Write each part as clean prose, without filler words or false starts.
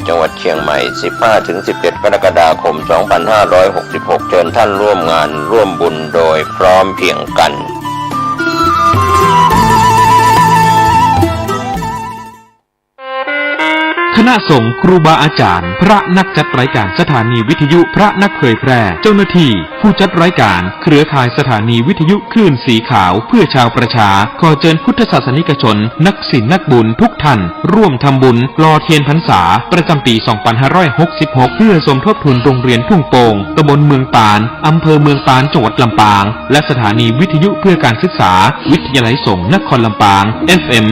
จังหวัดเชียงใหม่ 15-17 กรกฎาคม 2566 เชิญท่านร่วมงานร่วมบุญโดยพร้อมเพรียงกันคณะสงฆ์ครูบาอาจารย์พระนักจัดรายการสถานีวิทยุพระนักเผยแพร่เจ้าหน้าที่ผู้จัดรายการเครือข่ายสถานีวิทยุคลื่นสีขาวเพื่อชาวประชาขอเชิญพุทธศาสนิกชนนักศีลนักบุญทุกท่านร่วมทำบุญรอเทียนพรรษาประจำปี 2566 เพื่อสมทบทุนโรงเรียนทุ่งโป่งตำบลเมืองปานอำเภอเมืองปานจังหวัดลำปางและสถานีวิทยุเพื่อการศึกษาวิทยาลัยสงฆ์นครลำปาง FM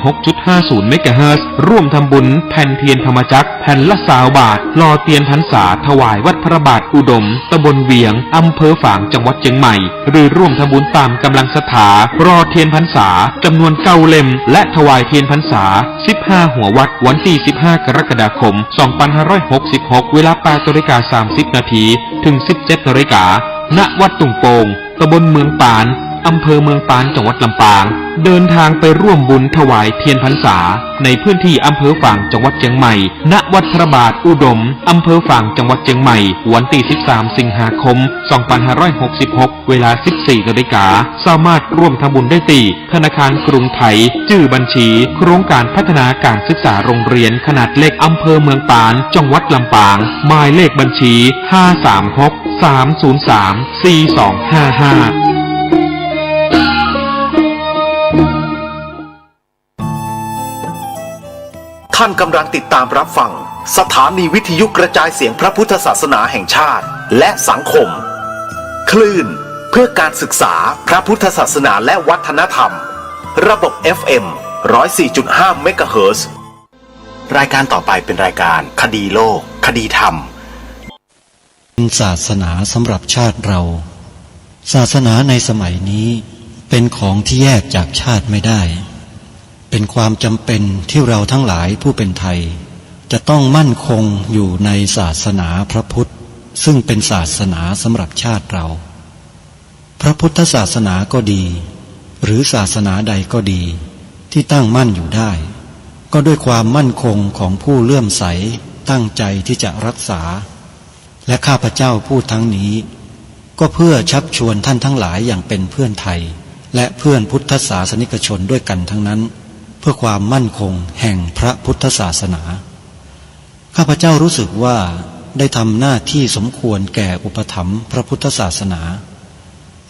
106.50 เมกะเฮิรตซ์ร่วมทำบุญแผ่นเทียนธรรมจักรแผ่นละ20 บาทรอเทียนพรรษาถวายวัดพระบาทอุดมตำบลเวียงอำเภอฝางจังหวัดเชียงใหม่หรือร่วมทำบุญตามกำลังศรัทธารอเทียนพรรษาจำนวน9 เล่มและถวายเทียนพรรษา15หัววัดวันที่15 กรกฎาคม 2566 เวลา 8:30 น.ถึง 17:00 น.ณ วัดตุ่งโป่งตำบลเมืองปานอำเภอเมืองปานจังหวัดลำปางเดินทางไปร่วมบุญถวายเทียนพรรษาในพื้นที่อำเภอฝางจังหวัดเชียงใหม่ณวัดพระบาทอุดมอำเภอฝางจังหวัดเชียงใหม่วันที่13 สิงหาคม 2566 เวลา 14:00 น.สามารถร่วมทำบุญได้ที่ธนาคารกรุงไทยชื่อบัญชีโครงการพัฒนาการศึกษาโรงเรียนขนาดเล็กอำเภอเมืองปานจังหวัดลำปางหมายเลขบัญชี 536-303-4255ท่านกำลังติดตามรับฟังสถานีวิทยุกระจายเสียงพระพุทธศาสนาแห่งชาติและสังคมคลื่นเพื่อการศึกษาพระพุทธศาสนาและวัฒนธรรมระบบ FM 104.5 เมกะเฮิรตซ์รายการต่อไปเป็นรายการคดีโลกคดีธรรมเป็นศาสนาสำหรับชาติเราศาสนาในสมัยนี้เป็นของที่แยกจากชาติไม่ได้เป็นความจำเป็นที่เราทั้งหลายผู้เป็นไทยจะต้องมั่นคงอยู่ในศาสนาพระพุทธซึ่งเป็นศาสนาสำหรับชาติเราพระพุทธศาสนาก็ดีหรือศาสนาใดก็ดีที่ตั้งมั่นอยู่ได้ก็ด้วยความมั่นคงของผู้เลื่อมใสตั้งใจที่จะรักษาและข้าพเจ้าพูดทั้งนี้ก็เพื่อชักชวนท่านทั้งหลายอย่างเป็นเพื่อนไทยและเพื่อนพุทธศาสนิกชนด้วยกันทั้งนั้นเพื่อความมั่นคงแห่งพระพุทธศาสนาข้าพเจ้ารู้สึกว่าได้ทำหน้าที่สมควรแก่อุปถัมภ์พระพุทธศาสนา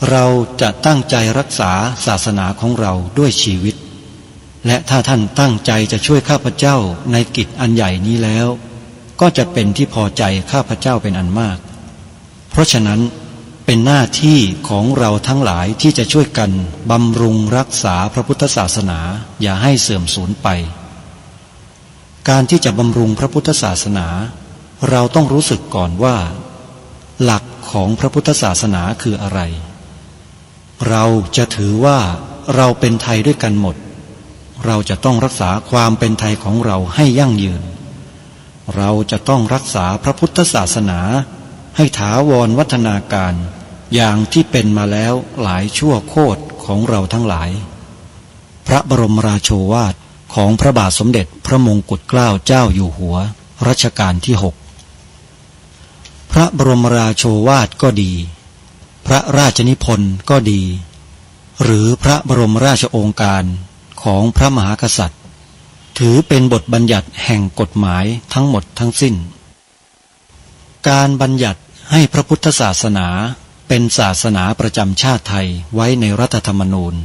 เราจะตั้งใจรักษาศาสนาของเราด้วยชีวิตและถ้าท่านตั้งใจจะช่วยข้าพเจ้าในกิจอันใหญ่นี้แล้วก็จะเป็นที่พอใจข้าพเจ้าเป็นอันมากเพราะฉะนั้นเป็นหน้าที่ของเราทั้งหลายที่จะช่วยกันบำรุงรักษาพระพุทธศาสนาอย่าให้เสื่อมสูญไปการที่จะบำรุงพระพุทธศาสนาเราต้องรู้สึกก่อนว่าหลักของพระพุทธศาสนาคืออะไรเราจะถือว่าเราเป็นไทยด้วยกันหมดเราจะต้องรักษาความเป็นไทยของเราให้ยั่งยืนเราจะต้องรักษาพระพุทธศาสนาให้ถาวรวัฒนาการอย่างที่เป็นมาแล้วหลายชั่วโคตรของเราทั้งหลายพระบรมราโชวาทของพระบาทสมเด็จพระมงกุฎเกล้าเจ้าอยู่หัวรัชกาลที่ 6พระบรมราโชวาทก็ดีพระราชนิพนธ์ก็ดีหรือพระบรมราชโองการของพระมหากษัตริย์ถือเป็นบทบัญญัติแห่งกฎหมายทั้งหมดทั้งสิ้นการบัญญัติให้พระพุทธศาสนาเป็นศาสนาประจำชาติไทยไว้ในรัฐธรรมนูญ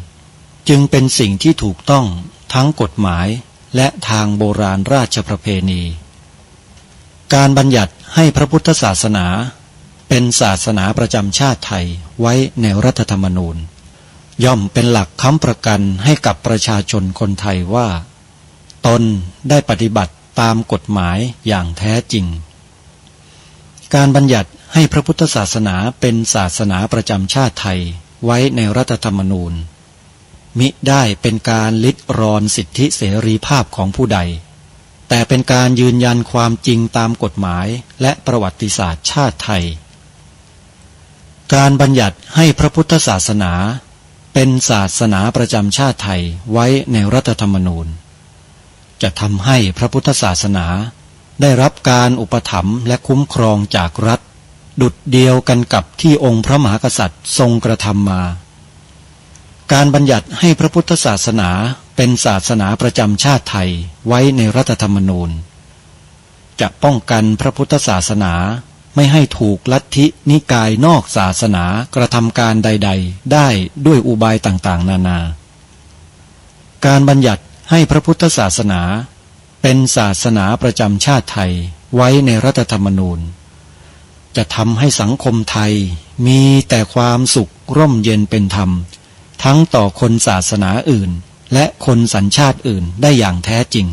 จึงเป็นสิ่งที่ถูกต้องทั้งกฎหมายและทางโบราณราชประเพณีการบัญญัติให้พระพุทธศาสนาเป็นศาสนาประจำชาติไทยไว้ในรัฐธรรมนูญย่อมเป็นหลักค้ำประกันให้กับประชาชนคนไทยว่าตนได้ปฏิบัติตามกฎหมายอย่างแท้จริงการบัญญัติให้พระพุทธศาสนาเป็นศาสนาประจำชาติไทยไว้ในรัฐธรรมนูญมิได้เป็นการลิดรอนสิทธิเสรีภาพของผู้ใดแต่เป็นการยืนยันความจริงตามกฎหมายและประวัติศาสตร์ชาติไทยการบัญญัติให้พระพุทธศาสนาเป็นศาสนาประจำชาติไทยไว้ในรัฐธรรมนูญจะทำให้พระพุทธศาสนา ได้รับการอุปถัมภ์และคุ้มครองจากรัฐดุจเดียวกันกับที่องค์พระมหากษัตริย์ทรงกระทำมาการบัญญัติให้พระพุทธศาสนาเป็นศาสนาประจำชาติไทยไว้ในรัฐธรรมนูญจะป้องกันพระพุทธศาสนาไม่ให้ถูกลัทธินิกายนอกศาสนากระทำการใดๆได้ด้วยอุบายต่างๆนานาการบัญญัติให้พระพุทธศาสนาเป็นศาสนาประจำชาติไทยไว้ในรัฐธรรมนูญจะทำให้สังคมไทยมีแต่ความสุขร่มเย็นเป็นธรรมทั้งต่อคนศาสนาอื่นและคนสัญชาติอื่นได้อย่างแท้จริง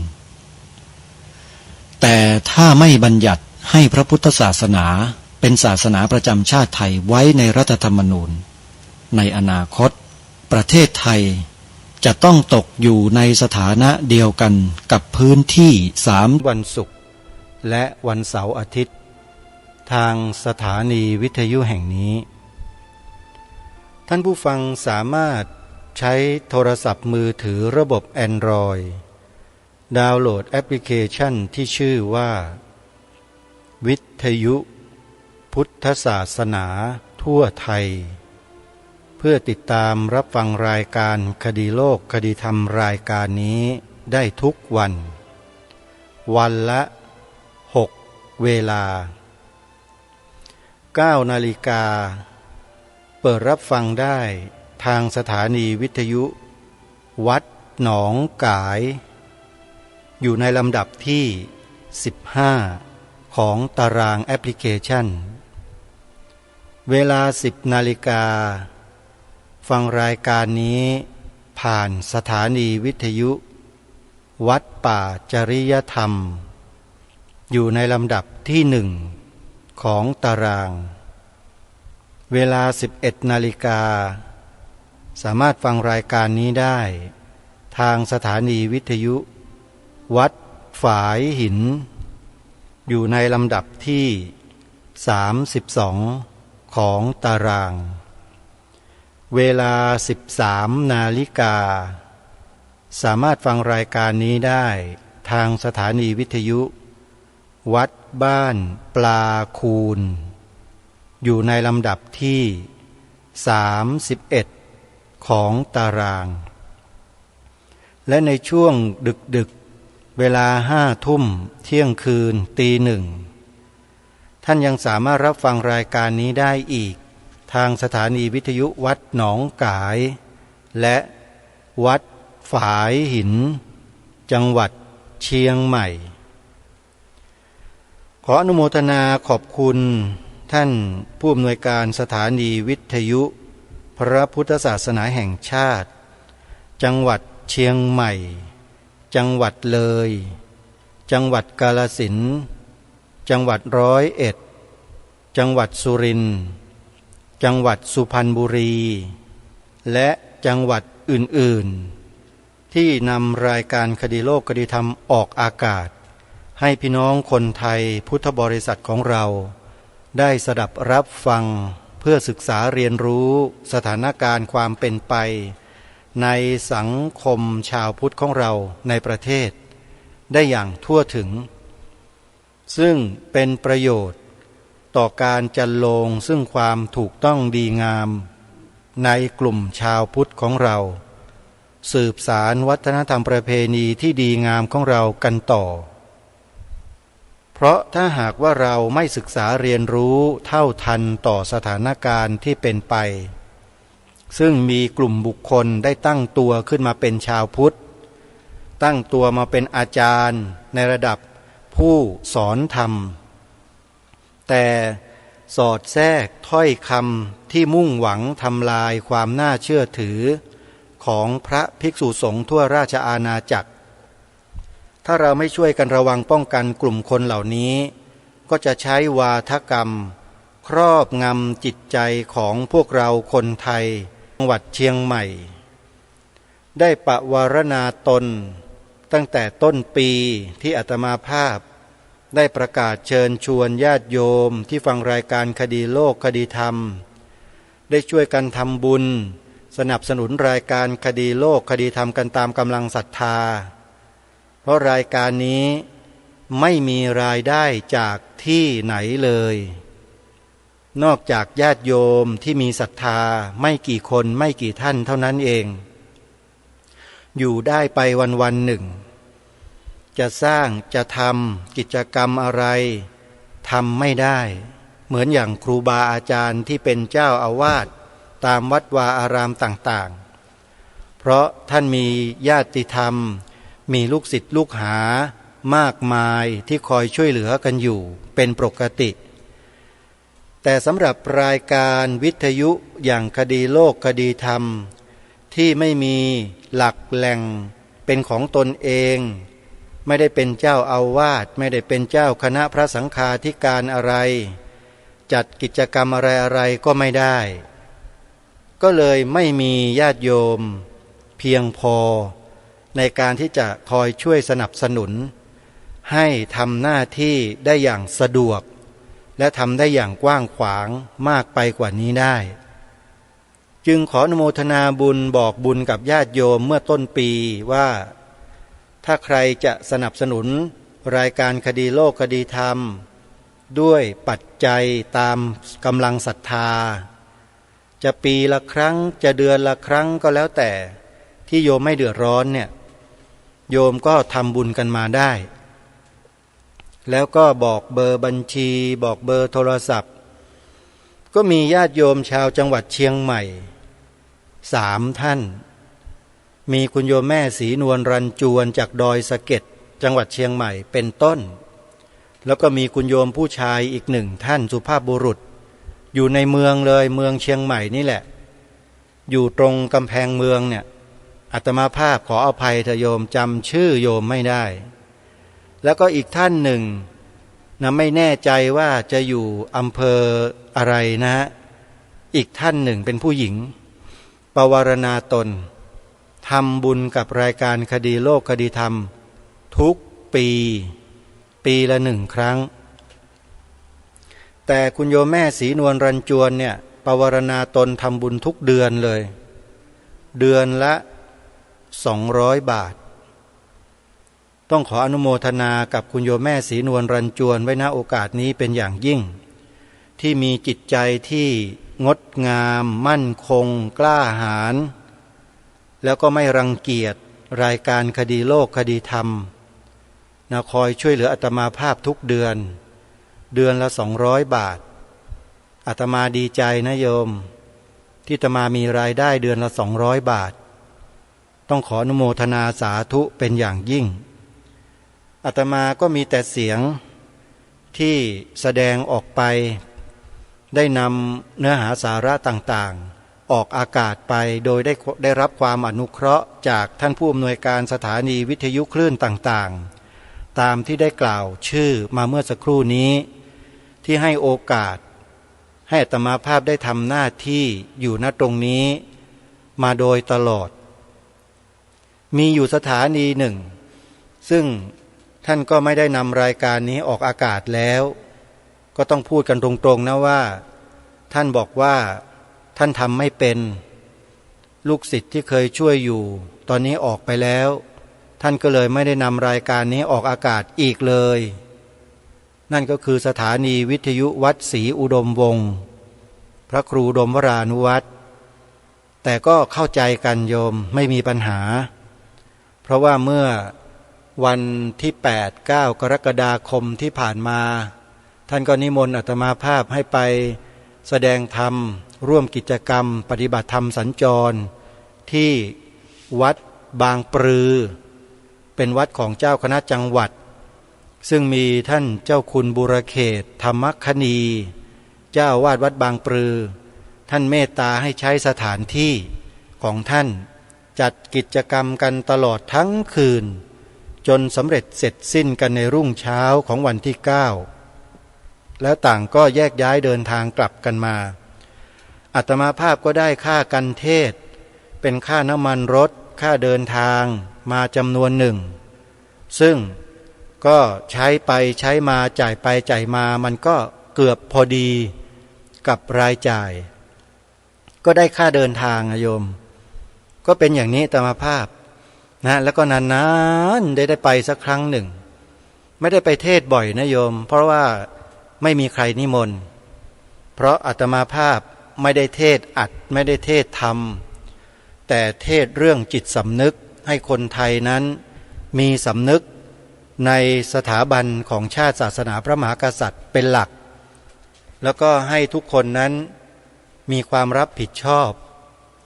แต่ถ้าไม่บัญญัติให้พระพุทธศาสนาเป็นศาสนาประจำชาติไทยไว้ในรัฐธรรมนูญในอนาคตประเทศไทยจะต้องตกอยู่ในสถานะเดียวกันกับพื้นที่3 วันศุกร์และวันเสาร์อาทิตย์ทางสถานีวิทยุแห่งนี้ท่านผู้ฟังสามารถใช้โทรศัพท์มือถือระบบ Android ดาวน์โหลดแอปพลิเคชันที่ชื่อว่าวิทยุพุทธศาสนาทั่วไทยเพื่อติดตามรับฟังรายการคดีโลกคดีธรรมรายการนี้ได้ทุกวันวันละ6 เวลา 9 นาฬิกาเปิดรับฟังได้ทางสถานีวิทยุวัดหนองกายอยู่ในลำดับที่15ของตารางแอปพลิเคชันเวลา10 นาฬิกาฟังรายการนี้ผ่านสถานีวิทยุวัดป่าจริยธรรมอยู่ในลำดับที่1ของตารางเวลา11 นาฬิกาสามารถฟังรายการนี้ได้ทางสถานีวิทยุวัดฝายหินอยู่ในลำดับที่32ของตารางเวลา13 นาฬิกาสามารถฟังรายการนี้ได้ทางสถานีวิทยุวัดบ้านปลาคูนอยู่ในลำดับที่31ของตารางและในช่วงดึกเวลา5 ทุ่มเที่ยงคืนตี 1ท่านยังสามารถรับฟังรายการนี้ได้อีกทางสถานีวิทยุวัดหนองกายและวัดฝายหินจังหวัดเชียงใหม่ขออนุโมทนาขอบคุณท่านผู้อำนวยการสถานีวิทยุพระพุทธศาสนาแห่งชาติจังหวัดเชียงใหม่จังหวัดเลยจังหวัดกาฬสินธุ์จังหวัด101จังหวัดสุรินทร์จังหวัดสุพรรณบุรีและจังหวัดอื่นๆที่นำรายการคดีโลกคดีธรรมออกอากาศให้พี่น้องคนไทยพุทธบริษัทของเราได้สดับรับฟังเพื่อศึกษาเรียนรู้สถานการณ์ความเป็นไปในสังคมชาวพุทธของเราในประเทศได้อย่างทั่วถึงซึ่งเป็นประโยชน์ต่อการจันโลงซึ่งความถูกต้องดีงามในกลุ่มชาวพุทธของเราสืบสารวัฒนธรรมประเพณีที่ดีงามของเรากันต่อเพราะถ้าหากว่าเราไม่ศึกษาเรียนรู้เท่าทันต่อสถานการณ์ที่เป็นไปซึ่งมีกลุ่มบุคคลได้ตั้งตัวขึ้นมาเป็นชาวพุทธตั้งตัวมาเป็นอาจารย์ในระดับผู้สอนธรรมแต่สอดแทรกถ้อยคำที่มุ่งหวังทำลายความน่าเชื่อถือของพระภิกษุสงฆ์ทั่วราชอาณาจักรถ้าเราไม่ช่วยกันระวังป้องกันกลุ่มคนเหล่านี้ก็จะใช้วาทกรรมครอบงำจิตใจของพวกเราคนไทยจังหวัดเชียงใหม่ได้ปวารณาตนตั้งแต่ต้นปีที่อาตมาภาพได้ประกาศเชิญชวนญาติโยมที่ฟังรายการคดีโลกคดีธรรมได้ช่วยกันทำบุญสนับสนุนรายการคดีโลกคดีธรรมกันตามกำลังศรัทธาเพราะรายการนี้ ไม่มีรายได้จากที่ไหนเลยนอกจากญาติโยมที่มีศรัทธาไม่กี่คนไม่กี่ท่านเท่านั้นเองอยู่ได้ไปวันหนึ่งจะสร้างจะทำกิจกรรมอะไรทำไม่ได้เหมือนอย่างครูบาอาจารย์ที่เป็นเจ้าอาวาสตามวัดวาอารามต่างๆเพราะท่านมีญาติธรรมมีลูกศิษย์ลูกหามากมายที่คอยช่วยเหลือกันอยู่เป็นปกติแต่สำหรับรายการวิทยุอย่างคดีโลกคดีธรรมที่ไม่มีหลักแหล่งเป็นของตนเองไม่ได้เป็นเจ้าอาวาสไม่ได้เป็นเจ้าคณะพระสังฆาธิการอะไรจัดกิจกรรมอะไรก็ไม่ได้ก็เลยไม่มีญาติโยมเพียงพอในการที่จะคอยช่วยสนับสนุนให้ทำหน้าที่ได้อย่างสะดวกและทำได้อย่างกว้างขวางมากไปกว่านี้ได้จึงขออนุโมทนาบุญบอกบุญกับญาติโยมเมื่อต้นปีว่าถ้าใครจะสนับสนุนรายการคดีโลกคดีธรรมด้วยปัจจัยตามกำลังศรัทธาจะปีละครั้งจะเดือนละครั้งก็แล้วแต่ที่โยมไม่เดือดร้อนเนี่ยโยมก็ทำบุญกันมาได้แล้วก็บอกเบอร์บัญชีบอกเบอร์โทรศัพท์ก็มีญาติโยมชาวจังหวัดเชียงใหม่3 ท่านมีคุณโยมแม่ศรีนวลรันจวนจากดอยสะเก็ดจังหวัดเชียงใหม่เป็นต้นแล้วก็มีคุณโยมผู้ชายอีก1 ท่านสุภาพบุรุษอยู่ในเมืองเลยเมืองเชียงใหม่นี่แหละอยู่ตรงกำแพงเมืองเนี่ยอาตมาภาพขออภัยเถอะโยมจำชื่อโยมไม่ได้แล้วก็อีกท่านหนึ่งนะไม่แน่ใจว่าจะอยู่อำเภออะไรนะอีกท่านหนึ่งเป็นผู้หญิงปวารณาตนทำบุญกับรายการคดีโลกคดีธรรมทุกปีละ1 ครั้งแต่คุณโยมแม่ศรีนวลรันจวนเนี่ยปวารณาตนทำบุญทุกเดือนเลยเดือนละ200 บาทต้องขออนุโมทนากับคุณโยมแม่ศรีนวลรันจวนไว้ณโอกาสนี้เป็นอย่างยิ่งที่มีจิตใจที่งดงามมั่นคงกล้าหาญแล้วก็ไม่รังเกียจรายการคดีโลกคดีธรรมนะคอยช่วยเหลืออาตมาภาพทุกเดือนละ200 บาทอาตมาดีใจนะโยมที่อาตมามีรายได้เดือนละ200 บาทต้องขออนุโมทนาสาธุเป็นอย่างยิ่งอาตมาก็มีแต่เสียงที่แสดงออกไปได้นำเนื้อหาสาระต่างๆออกอากาศไปโดยได้รับความอนุเคราะห์จากท่านผู้อำนวยการสถานีวิทยุคลื่นต่างๆตามที่ได้กล่าวชื่อมาเมื่อสักครู่นี้ที่ให้โอกาสให้อาตมาภาพได้ทำหน้าที่อยู่ณตรงนี้มาโดยตลอดมีอยู่สถานีหนึ่งซึ่งท่านก็ไม่ได้นำรายการนี้ออกอากาศแล้วก็ต้องพูดกันตรงๆนะว่าท่านบอกว่าท่านทำไม่เป็นลูกศิษย์ที่เคยช่วยอยู่ตอนนี้ออกไปแล้วท่านก็เลยไม่ได้นำรายการนี้ออกอากาศอีกเลยนั่นก็คือสถานีวิทยุวัดศรีอุดมวงศ์พระครูอุดมวรานุวัตรแต่ก็เข้าใจกันโยมไม่มีปัญหาเพราะว่าเมื่อวันที่8-9 กรกฎาคมที่ผ่านมาท่านก็นิมนต์อาตมาภาพให้ไปแสดงธรรมร่วมกิจกรรมปฏิบัติธรรมสัญจรที่วัดบางปรือเป็นวัดของเจ้าคณะจังหวัดซึ่งมีท่านเจ้าคุณบุรเขตธรรมคณีเจ้าวาดวัดบางปรือท่านเมตตาให้ใช้สถานที่ของท่านจัดกิจกรรมกันตลอดทั้งคืนจนสำเร็จเสร็จสิ้นกันในรุ่งเช้าของวันที่9แล้วต่างก็แยกย้ายเดินทางกลับกันมาอาตมาภาพก็ได้ค่ากันเทศเป็นค่าน้ำมันรถค่าเดินทางมาจำนวนหนึ่งซึ่งก็ใช้ไปใช้มาจ่ายไปจ่ายมามันก็เกือบพอดีกับรายจ่ายก็ได้ค่าเดินทางโยมก็เป็นอย่างนี้อาตมาภาพนะแล้วก็นานๆได้ไปสักครั้งหนึ่ง ไม่ได้ไปเทศบ่อยนะโยมเพราะว่าไม่มีใครนิมนต์เพราะอาตมาภาพไม่ได้เทศอัดไม่ได้เทศธรรมแต่เทศเรื่องจิตสำนึกให้คนไทยนั้นมีสำนึกในสถาบันของชาติศาสนาพระมหากษัตริย์เป็นหลักแล้วก็ให้ทุกคนนั้นมีความรับผิดชอบ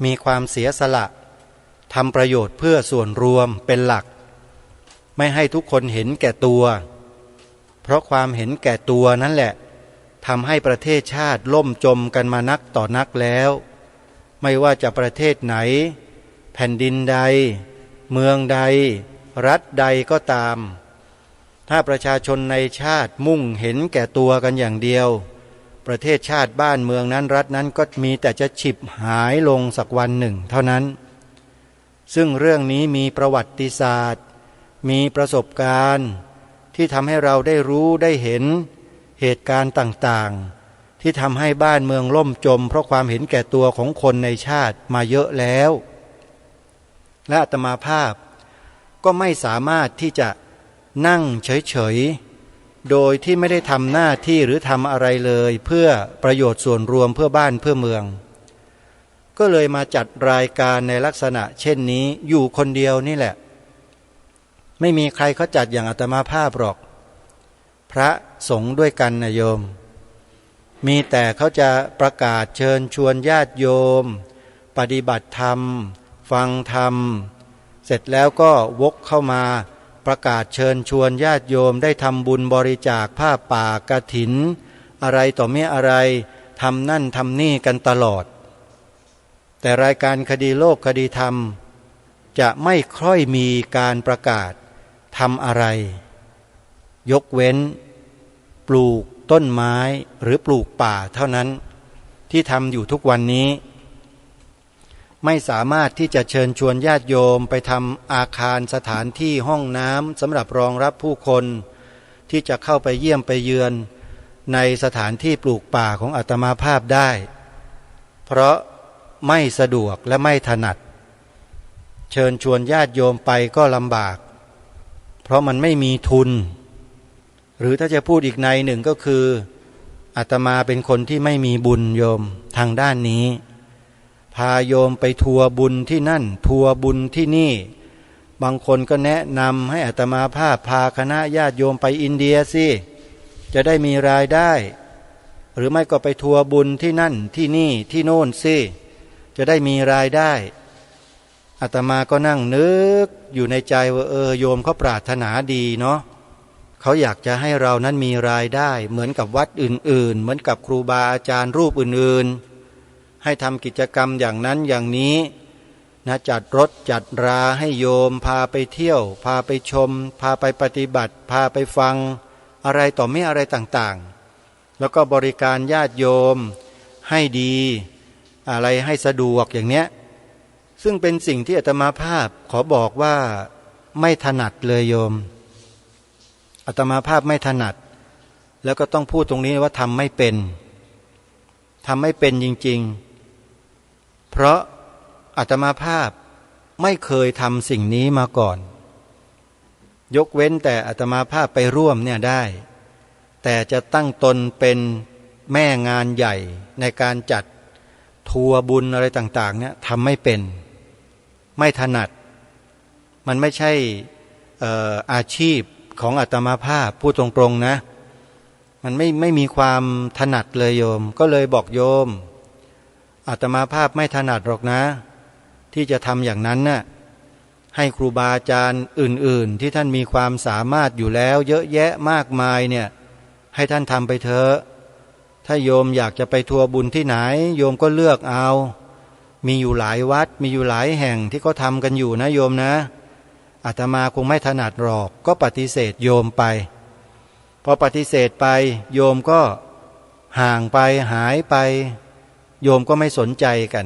มีความเสียสละทำประโยชน์เพื่อส่วนรวมเป็นหลักไม่ให้ทุกคนเห็นแก่ตัวเพราะความเห็นแก่ตัวนั่นแหละทำให้ประเทศชาติล่มจมกันมานักต่อนักแล้วไม่ว่าจะประเทศไหนแผ่นดินใดเมืองใดรัฐใดก็ตามถ้าประชาชนในชาติมุ่งเห็นแก่ตัวกันอย่างเดียวประเทศชาติบ้านเมืองนั้นรัฐนั้นก็มีแต่จะฉิบหายลงสักวันหนึ่งเท่านั้นซึ่งเรื่องนี้มีประวัติศาสตร์มีประสบการณ์ที่ทำให้เราได้รู้ได้เห็นเหตุการณ์ต่างๆที่ทำให้บ้านเมืองล่มจมเพราะความเห็นแก่ตัวของคนในชาติมาเยอะแล้วและอาตมาภาพก็ไม่สามารถที่จะนั่งเฉยๆโดยที่ไม่ได้ทำหน้าที่หรือทำอะไรเลยเพื่อประโยชน์ส่วนรวมเพื่อบ้านเพื่อเมืองก็เลยมาจัดรายการในลักษณะเช่นนี้อยู่คนเดียวนี่แหละไม่มีใครเขาจัดอย่างอาตมาภาพหรอกพระสงฆ์ด้วยกันนะโยมมีแต่เขาจะประกาศเชิญชวนญาติโยมปฏิบัติธรรมฟังธรรมเสร็จแล้วก็วกเข้ามาประกาศเชิญชวนญาติโยมได้ทำบุญบริจาคผ้าป่ากฐินอะไรต่อเมื่ออะไรทำนั่นทำนี่กันตลอดแต่รายการคดีโลกคดีธรรมจะไม่ค่อยมีการประกาศทำอะไรยกเว้นปลูกต้นไม้หรือปลูกป่าเท่านั้นที่ทำอยู่ทุกวันนี้ไม่สามารถที่จะเชิญชวนญาติโยมไปทำอาคารสถานที่ห้องน้ำสำหรับรองรับผู้คนที่จะเข้าไปเยี่ยมไปเยือนในสถานที่ปลูกป่าของอาตมาภาพได้เพราะไม่สะดวกและไม่ถนัดเชิญชวนญาติโยมไปก็ลำบากเพราะมันไม่มีทุนหรือถ้าจะพูดอีกในหนึ่งก็คืออาตมาเป็นคนที่ไม่มีบุญโยมทางด้านนี้พาโยมไปทัวร์บุญที่นั่นทัวร์บุญที่นี่บางคนก็แนะนำให้อาตมาภาพพาคณะญาติโยมไปอินเดียสิจะได้มีรายได้หรือไม่ก็ไปทัวร์บุญที่นั่นที่นี่ที่โน่นสิจะได้มีรายได้อาตมาก็นั่งนึกอยู่ในใจว่าโยมเขาปรารถนาดีเนาะเขาอยากจะให้เรานั้นมีรายได้เหมือนกับวัดอื่นๆเหมือนกับครูบาอาจารย์รูปอื่นๆให้ทำกิจกรรมอย่างนั้นอย่างนี้นะจัดรถจัดราให้โยมพาไปเที่ยวพาไปชมพาไปปฏิบัติพาไปฟังอะไรต่อไม่อะไรต่างๆแล้วก็บริการญาติโยมให้ดีอะไรให้สะดวกอย่างเนี้ยซึ่งเป็นสิ่งที่อาตมาภาพขอบอกว่าไม่ถนัดเลยโยมอาตมาภาพไม่ถนัดแล้วก็ต้องพูดตรงนี้ว่าทำไม่เป็นจริงๆเพราะอาตมาภาพไม่เคยทำสิ่งนี้มาก่อนยกเว้นแต่อาตมาภาพไปร่วมเนี่ยได้แต่จะตั้งตนเป็นแม่งานใหญ่ในการจัดทัวร์บุญอะไรต่างๆเนี่ยทำไม่เป็นไม่ถนัดมันไม่ใช่อาชีพของอาตมาภาพพูดตรงๆนะมันไม่มีความถนัดเลยโยมก็เลยบอกโยมอาตมาภาพไม่ถนัดหรอกนะที่จะทำอย่างนั้นน่ะให้ครูบาอาจารย์อื่นๆที่ท่านมีความสามารถอยู่แล้วเยอะแยะมากมายเนี่ยให้ท่านทำไปเถอะถ้าโยมอยากจะไปทัวร์บุญที่ไหนโยมก็เลือกเอามีอยู่หลายวัดมีอยู่หลายแห่งที่เขาทำกันอยู่นะโยมนะอาตมาคงไม่ถนัดหรอกก็ปฏิเสธโยมไปพอปฏิเสธไปโยมก็ห่างไปหายไปโยมก็ไม่สนใจกัน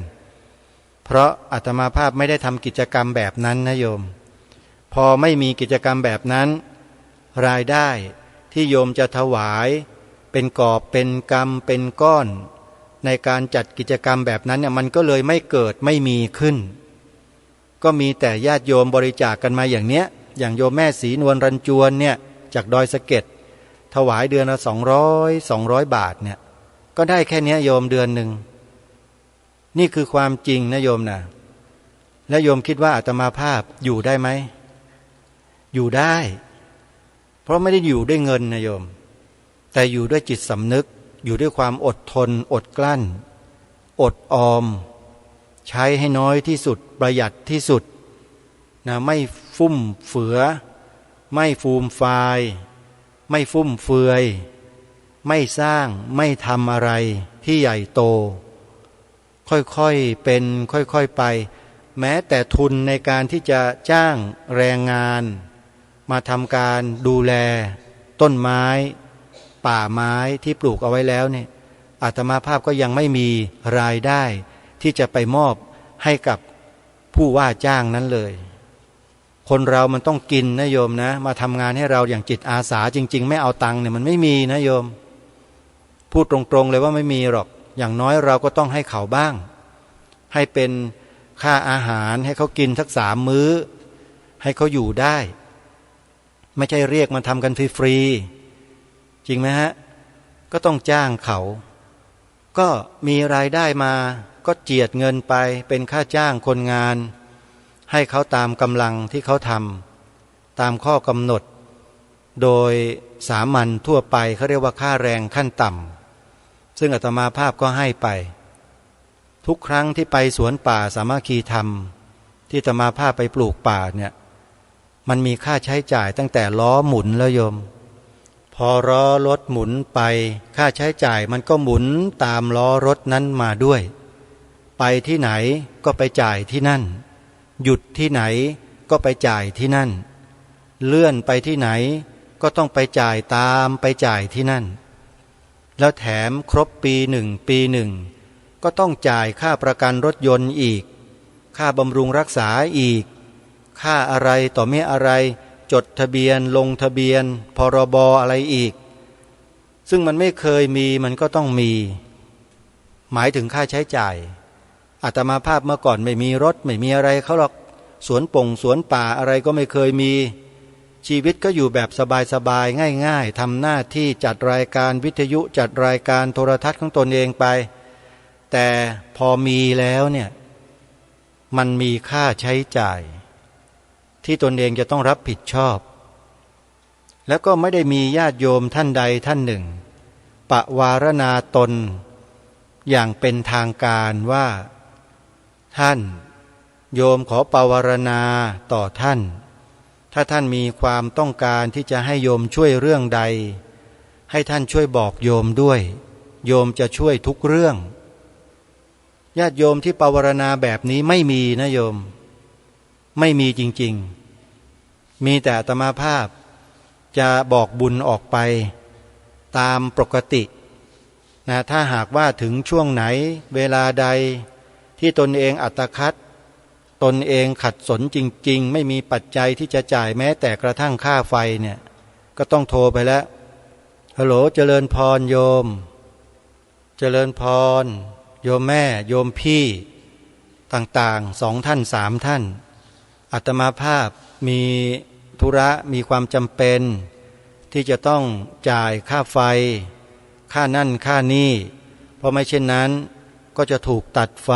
เพราะอาตมาภาพไม่ได้ทำกิจกรรมแบบนั้นนะโยมพอไม่มีกิจกรรมแบบนั้นรายได้ที่โยมจะถวายเป็นกอบเป็นกำเป็นก้อนในการจัดกิจกรรมแบบนั้นเนี่ยมันก็เลยไม่เกิดไม่มีขึ้นก็มีแต่ญาติโยมบริจาคกันมาอย่างเนี้ยอย่างโยมแม่ศรีนวลรันจวนเนี่ย จากดอยสะเก็ดถวายเดือนละ200 บาทเนี่ยก็ได้แค่นี้โยมเดือนหนึ่งนี่คือความจริงนะโยมนะและโยมคิดว่าอาตมาภาพอยู่ได้ไหมอยู่ได้เพราะไม่ได้อยู่ด้วยเงินนะโยมแต่อยู่ด้วยจิตสำนึกอยู่ด้วยความอดทนอดกลั้นอดออมใช้ให้น้อยที่สุดประหยัดที่สุดนะไม่ฟุ่มเฟือไม่ฟูมฟายไม่ฟุ่มเฟือยไม่สร้างไม่ทำอะไรที่ใหญ่โตค่อยๆเป็นค่อยๆไปแม้แต่ทุนในการที่จะจ้างแรงงานมาทำการดูแลต้นไม้ป่าไม้ที่ปลูกเอาไว้แล้วเนี่ยอาตมาภาพก็ยังไม่มีรายได้ที่จะไปมอบให้กับผู้ว่าจ้างนั้นเลยคนเรามันต้องกินนะโยมนะมาทำงานให้เราอย่างจิตอาสาจริงๆไม่เอาตังค์เนี่ยมันไม่มีนะโยมพูดตรงๆเลยว่าไม่มีหรอกอย่างน้อยเราก็ต้องให้เขาบ้างให้เป็นค่าอาหารให้เขากินสัก3 มื้อให้เขาอยู่ได้ไม่ใช่เรียกมาทำกันฟรีๆจริงไหมฮะก็ต้องจ้างเขาก็มีรายได้มาก็เจียดเงินไปเป็นค่าจ้างคนงานให้เขาตามกำลังที่เขาทำตามข้อกำหนดโดยสามัญทั่วไปเขาเรียกว่าค่าแรงขั้นต่ำซึ่งอาตมาภาพก็ให้ไปทุกครั้งที่ไปสวนป่าสามัคคีธรรมที่อาตมาภาพไปปลูกป่าเนี่ยมันมีค่าใช้จ่ายตั้งแต่ล้อหมุนแล้วโยมพอล้อรถหมุนไปค่าใช้จ่ายมันก็หมุนตามล้อรถนั้นมาด้วยไปที่ไหนก็ไปจ่ายที่นั่นหยุดที่ไหนก็ไปจ่ายที่นั่นเลื่อนไปที่ไหนก็ต้องไปจ่ายตามไปจ่ายที่นั่นแล้วแถมครบปีหนึ่งก็ต้องจ่ายค่าประกันรถยนต์อีกค่าบำรุงรักษาอีกค่าอะไรต่อไม่อะไรจดทะเบียนลงทะเบียนพรบอะไรอีกซึ่งมันไม่เคยมีมันก็ต้องมีหมายถึงค่าใช้จ่ายอาตมาภาพเมื่อก่อนไม่มีรถไม่มีอะไรเขาหรอกสวนป่าอะไรก็ไม่เคยมีชีวิตก็อยู่แบบสบายๆง่ายๆทำหน้าที่จัดรายการวิทยุจัดรายการโทรทัศน์ของตนเองไปแต่พอมีแล้วเนี่ยมันมีค่าใช้จ่ายที่ตนเองจะต้องรับผิดชอบแล้วก็ไม่ได้มีญาติโยมท่านใดท่านหนึ่งปวารณาตนอย่างเป็นทางการว่าท่านโยมขอปวารณาต่อท่านถ้าท่านมีความต้องการที่จะให้โยมช่วยเรื่องใดให้ท่านช่วยบอกโยมด้วยโยมจะช่วยทุกเรื่องญาติโยมที่ปวารณาแบบนี้ไม่มีนะโยมไม่มีจริงๆมีแต่อาตมาภาพจะบอกบุญออกไปตามปกตินะถ้าหากว่าถึงช่วงไหนเวลาใดที่ตนเองอัตคัดตนเองขัดสนจริงๆไม่มีปัจจัยที่จะจ่ายแม้แต่กระทั่งค่าไฟเนี่ยก็ต้องโทรไปแล้วฮัลโหลเจริญพรโยมเจริญพรโยมแม่โยมพี่ต่างๆ2 ท่าน3 ท่านอาตมาภาพมีธุระมีความจำเป็นที่จะต้องจ่ายค่าไฟค่านั่นค่านี่เพราะไม่เช่นนั้นก็จะถูกตัดไฟ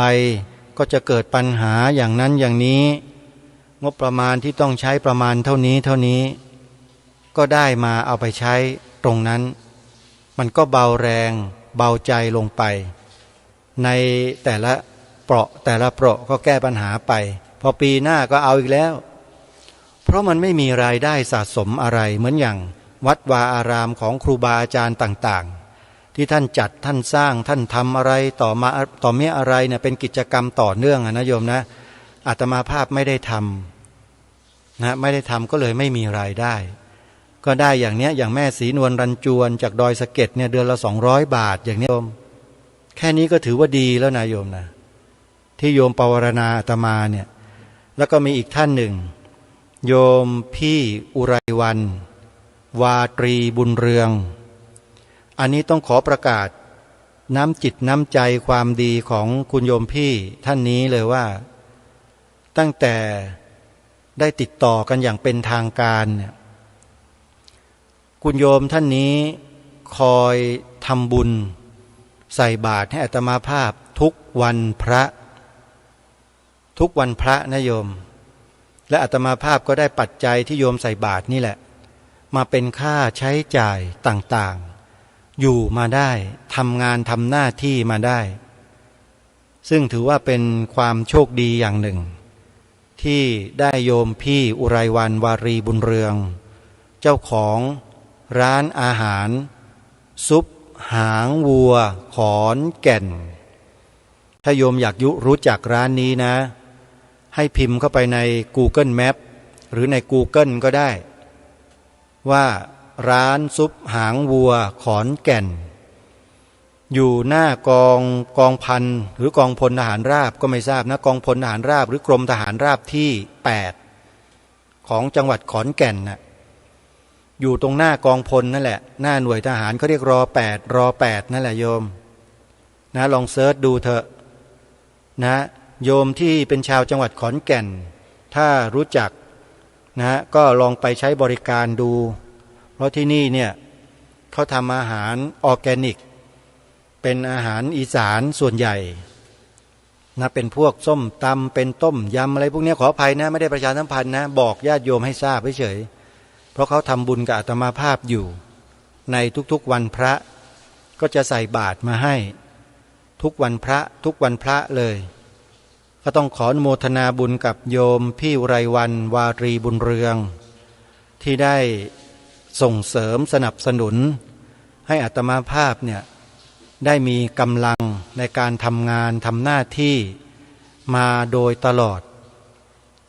ก็จะเกิดปัญหาอย่างนั้นอย่างนี้งบประมาณที่ต้องใช้ประมาณเท่านี้ก็ได้มาเอาไปใช้ตรงนั้นมันก็เบาแรงเบาใจลงไปในแต่ละเปราะก็แก้ปัญหาไปพอปีหน้าก็เอาอีกแล้วเพราะมันไม่มีรายได้สะสมอะไรเหมือนอย่างวัดวาอารามของครูบาอาจารย์ต่างๆที่ท่านจัดท่านสร้างท่านทำอะไรต่อเมื่ออะไรเนี่ยเป็นกิจกรรมต่อเนื่องนะโยมนะอาตมาภาพไม่ได้ทำนะไม่ได้ทำก็เลยไม่มีรายได้ก็ได้อย่างเนี้ยอย่างแม่ศรีนวลรันจวนจากดอยสะเก็ดเนี่ยเดือนละ200 บาทอย่างนี้โยมแค่นี้ก็ถือว่าดีแล้วนะโยมนะที่โยมปวารณาอาตมาเนี่ยแล้วก็มีอีกท่านหนึ่งโยมพี่อุไรวันวาตรีบุญเรืองอันนี้ต้องขอประกาศน้ำจิตน้ำใจความดีของคุณโยมพี่ท่านนี้เลยว่าตั้งแต่ได้ติดต่อกันอย่างเป็นทางการเนี่ย คุณโยมท่านนี้คอยทำบุญใส่บาตรให้อาตมาภาพทุกวันพระนะโยมและอาตมาภาพก็ได้ปัจจัยที่โยมใส่บาตรนี่แหละมาเป็นค่าใช้จ่ายต่างๆอยู่มาได้ทำงานทำหน้าที่มาได้ซึ่งถือว่าเป็นความโชคดีอย่างหนึ่งที่ได้โยมพี่อุไรวันวารีบุญเรืองเจ้าของร้านอาหารซุปหางวัวขอนแก่นถ้าโยมอยากรู้จักร้านนี้นะให้พิมพ์เข้าไปใน Google Map หรือใน Google ก็ได้ว่าร้านซุปหางวัวขอนแก่นอยู่หน้ากองพันหรือกองพลทหารราบก็ไม่ทราบนะกองพลทหารราบหรือกรมทหารราบที่8ของจังหวัดขอนแก่นน่ะอยู่ตรงหน้ากองพลนั่นแหละหน้าหน่วยทหารเขาเรียกร8นั่นแหละโยมนะลองเซิร์ชดูเถอะนะโยมที่เป็นชาวจังหวัดขอนแก่นถ้ารู้จักนะก็ลองไปใช้บริการดูเพราะที่นี่เนี่ยเขาทำอาหารออร์แกนิกเป็นอาหารอีสานส่วนใหญ่นะเป็นพวกส้มตำเป็นต้มยำอะไรพวกนี้ขออภัยนะไม่ได้ประชาสัมพันธ์นะบอกญาติโยมให้ทราบเฉยๆเพราะเขาทำบุญกับอาตมาภาพอยู่ในทุกๆวันพระก็จะใส่บาตรมาให้ทุกวันพระเลยก็ต้องขออนุโมทนาบุญกับโยมพี่อุไรวันวารีบุญเรืองที่ได้ส่งเสริมสนับสนุนให้อาตมาภาพเนี่ยได้มีกำลังในการทำงานทำหน้าที่มาโดยตลอด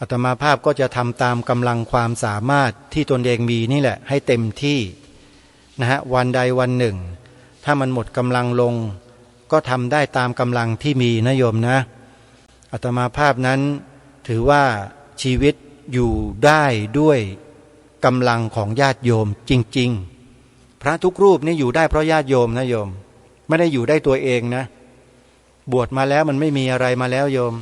อาตมาภาพก็จะทำตามกำลังความสามารถที่ตนเองมีนี่แหละให้เต็มที่นะฮะวันใดวันหนึ่งถ้ามันหมดกำลังลงก็ทำได้ตามกำลังที่มีนะโยมนะอาตมาภาพนั้นถือว่าชีวิตอยู่ได้ด้วยกำลังของญาติโยมจริงๆพระทุกรูปนี่อยู่ได้เพราะญาติโยมนะโยมไม่ได้อยู่ได้ตัวเองนะบวชมาแล้วมันไม่มีอะไรมาแล้วโยม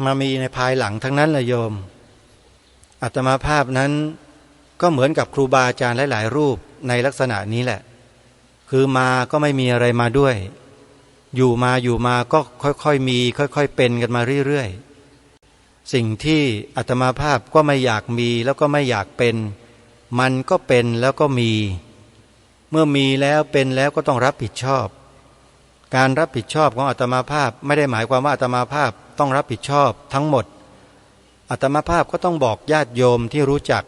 มามีในภายหลังทั้งนั้นเลยโยมอาตมาภาพนั้นก็เหมือนกับครูบาอาจารย์หลายๆรูปในลักษณะนี้แหละคือมาก็ไม่มีอะไรมาด้วยอยู่มาก็ค่อยๆมีค่อยๆเป็นกันมาเรื่อยๆสิ่งที่อาตมาภาพก็ไม่อยากมีแล้วก็ไม่อยากเป็นมันก็เป็นแล้วก็มีเมื่อมีแล้วเป็นแล้วก็ต้องรับผิดชอบการรับผิดชอบของอาตมาภาพไม่ได้หมายความว่าอาตมาภาพต้องรับผิดชอบทั้งหมดอาตมาภาพก็ต้องบอกญาติโยมที่รู้จัก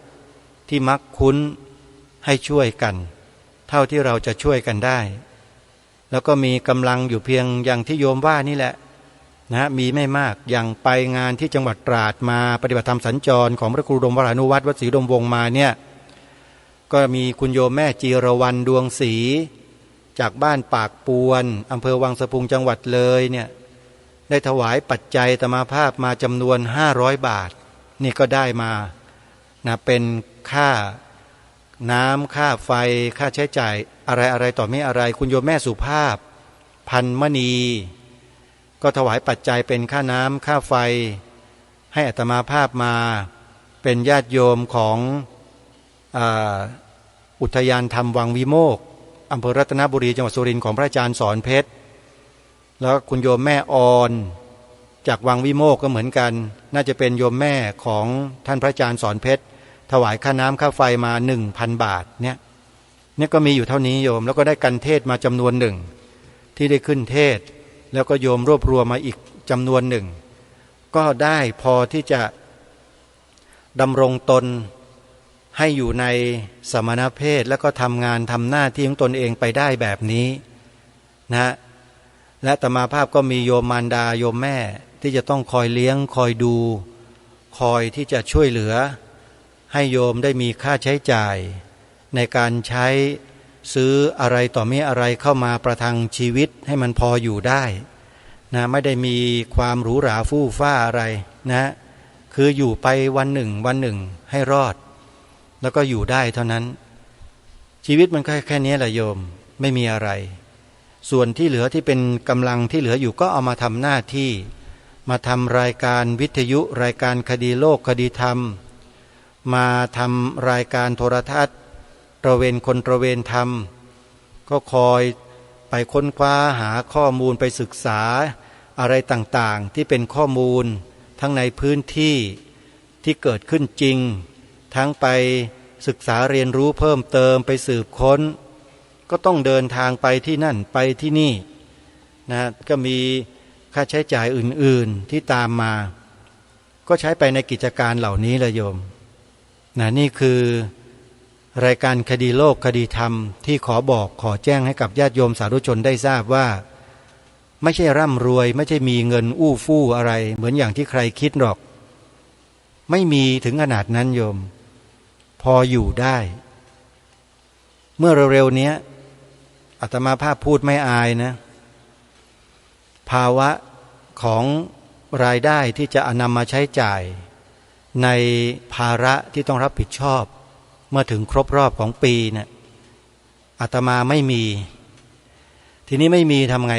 ที่มักคุ้นให้ช่วยกันเท่าที่เราจะช่วยกันได้แล้วก็มีกำลังอยู่เพียงอย่างที่โยมว่านี่แหละนะมีไม่มากอย่างไปงานที่จังหวัดตราดมาปฏิบัติธรรมสัญจรของพระครูดมวรานุวัตรวัดศรีดมวงศ์มาเนี่ยก็มีคุณโยมแม่จีรวรรณดวงศรีจากบ้านปากปวนอำเภอวังสะพุงจังหวัดเลยเนี่ยได้ถวายปัจจัยอาตมาภาพมาจำนวน500 บาทนี่ก็ได้มานะเป็นค่าน้ำค่าไฟค่าใช้จ่ายอะไรต่อไม่อะไรคุณโยมแม่สุภาพพันมณีก็ถวายปัจจัยเป็นค่าน้ำค่าไฟให้อาตมาภาพมาเป็นญาติโยมของอุทยานธรรมวังวิโมกข์อำเภอรัตนบุรีจังหวัดสุรินทร์ของพระอาจารย์สอนเพชรแล้วคุณโยมแม่ออนจากวังวิโมกข์ก็เหมือนกันน่าจะเป็นโยมแม่ของท่านพระอาจารย์สอนเพชรถวายค่าน้ำค่าไฟมา 1,000 บาทเนี่ยก็มีอยู่เท่านี้โยมแล้วก็ได้กันเทศมาจำนวนหนึ่งที่ได้ขึ้นเทศแล้วก็โยมรวบรวมมาอีกจำนวนหนึ่งก็ได้พอที่จะดำรงตนให้อยู่ในสมณเพศแล้วก็ทำงานทำหน้าที่ของตนเองไปได้แบบนี้นะและอาตมาภาพก็มีโยมมารดาโยมแม่ที่จะต้องคอยเลี้ยงคอยดูคอยที่จะช่วยเหลือให้โยมได้มีค่าใช้จ่ายในการใช้ซื้ออะไรต่อมีอะไรเข้ามาประทังชีวิตให้มันพออยู่ได้นะไม่ได้มีความหรูหราฟู่ฟ้าอะไรนะคืออยู่ไปวันหนึ่งให้รอดแล้วก็อยู่ได้เท่านั้นชีวิตมันแค่นี้แหละโยมไม่มีอะไรส่วนที่เหลือที่เป็นกำลังที่เหลืออยู่ก็เอามาทำหน้าที่มาทำรายการวิทยุรายการคดีโลกคดีธรรมมาทำรายการโทรทัศน์ ตระเวนคนตระเวนธรรมก็คอยไปค้นคว้าหาข้อมูลไปศึกษาอะไรต่างๆที่เป็นข้อมูลทั้งในพื้นที่ที่เกิดขึ้นจริงทั้งไปศึกษาเรียนรู้เพิ่มเติมไปสืบค้นก็ต้องเดินทางไปที่นั่นไปที่นี่นะก็มีค่าใช้จ่ายอื่นๆที่ตามมาก็ใช้ไปในกิจการเหล่านี้แหละโยมนะนี่คือรายการคดีโลกคดีธรรมที่ขอแจ้งให้กับญาติโยมสาธุชนได้ทราบว่าไม่ใช่ร่ำรวยไม่ใช่มีเงินอู้ฟู่อะไรเหมือนอย่างที่ใครคิดหรอกไม่มีถึงขนาดนั้นโยมพออยู่ได้เมื่อเร็วๆนี้อาตมาภาพพูดไม่อายนะภาวะของรายได้ที่จะนำมาใช้จ่ายในภาระที่ต้องรับผิดชอบเมื่อถึงครบรอบของปีเนี่ยอาตมาไม่มีทีนี้ไม่มีทำไง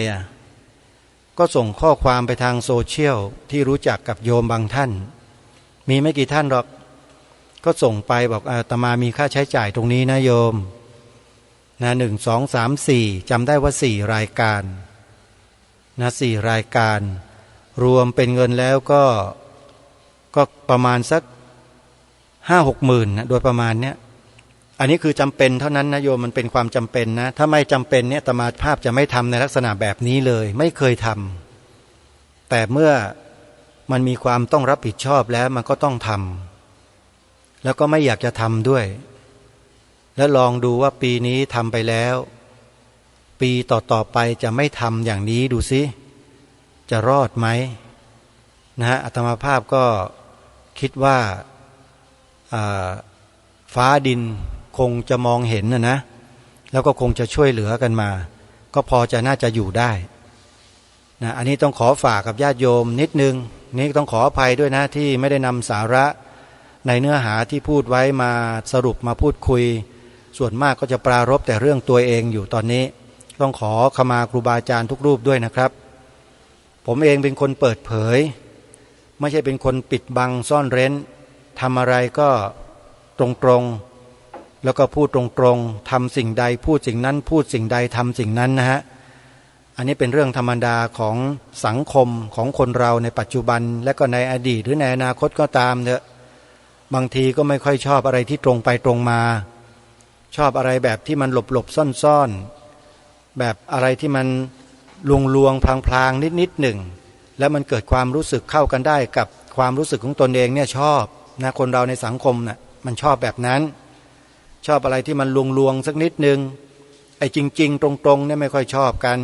ก็ส่งข้อความไปทางโซเชียลที่รู้จักกับโยมบางท่านมีไม่กี่ท่านหรอกก็ส่งไปบอกอาตมามีค่าใช้จ่ายตรงนี้นะโยมนะ1 2 3 4จำได้ว่า4รายการนะ4รายการรวมเป็นเงินแล้วก็ประมาณสัก5-6 หมื่นนะโดยประมาณเนี้ยอันนี้คือจำเป็นเท่านั้นนะโยมมันเป็นความจำเป็นนะถ้าไม่จำเป็นเนี่ยอาตมาภาพจะไม่ทำในลักษณะแบบนี้เลยไม่เคยทำแต่เมื่อมันมีความต้องรับผิดชอบแล้วมันก็ต้องทำแล้วก็ไม่อยากจะทำด้วยแล้วลองดูว่าปีนี้ทำไปแล้วปีต่อๆไปจะไม่ทำอย่างนี้ดูสิจะรอดไหมนะฮะอาตมาภาพก็คิดว่าฟ้าดินคงจะมองเห็นนะแล้วก็คงจะช่วยเหลือกันมาก็พอจะน่าจะอยู่ได้นะอันนี้ต้องขอฝากกับญาติโยมนิดนึงนี่ต้องขออภัยด้วยนะที่ไม่ได้นำสาระในเนื้อหาที่พูดไว้มาสรุปมาพูดคุยส่วนมากก็จะปรารภแต่เรื่องตัวเองอยู่ตอนนี้ต้องขอขมาครูบาอาจารย์ทุกรูปด้วยนะครับผมเองเป็นคนเปิดเผยไม่ใช่เป็นคนปิดบังซ่อนเร้นทำอะไรก็ตรงๆแล้วก็พูดตรงๆทำสิ่งใดพูดสิ่งนั้นพูดสิ่งใดทำสิ่งนั้นนะฮะอันนี้เป็นเรื่องธรรมดาของสังคมของคนเราในปัจจุบันและก็ในอดีตหรือในอนาคตก็ตามเถอะบางทีก็ไม่ค่อยชอบอะไรที่ตรงไปตรงมาชอบอะไรแบบที่มันหลบซ่อนแบบอะไรที่มันลวงพลางนิดหนึ่งแล้วมันเกิดความรู้สึกเข้ากันได้กับความรู้สึกของตนเองเนี่ยชอบนะคนเราในสังคมน่ะมันชอบแบบนั้นชอบอะไรที่มันลวงสักนิดนึงไอ้จริงๆตรงๆเนี่ยไม่ค่อยชอบกัน